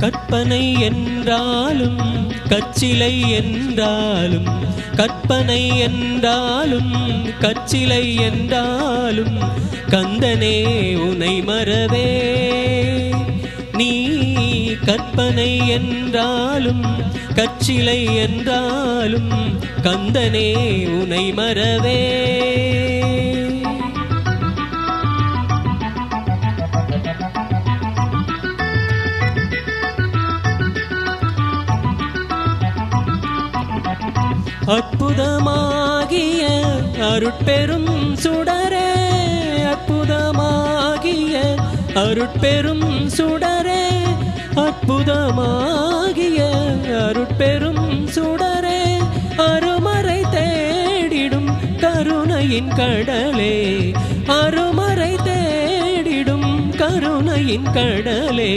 கற்பனை என்றாலும் கச்சிலை என்றாலும் கற்பனை என்றாலும் கச்சிலை என்றாலும் கந்தனே உனை மறவே நீ கற்பனை என்றாலும் கச்சிலை என்றாலும் கந்தனே உனை மறவே அற்புதமாகிய அருட்பெரும் சுடரே அற்புதமாகிய அருட்பெரும் சுடரே அற்புதமாகிய அருட்பெரும் சுடரே அருமறை தேடிடும் கருணையின் கடலே அருமறை தேடிடும் கருணையின் கடலே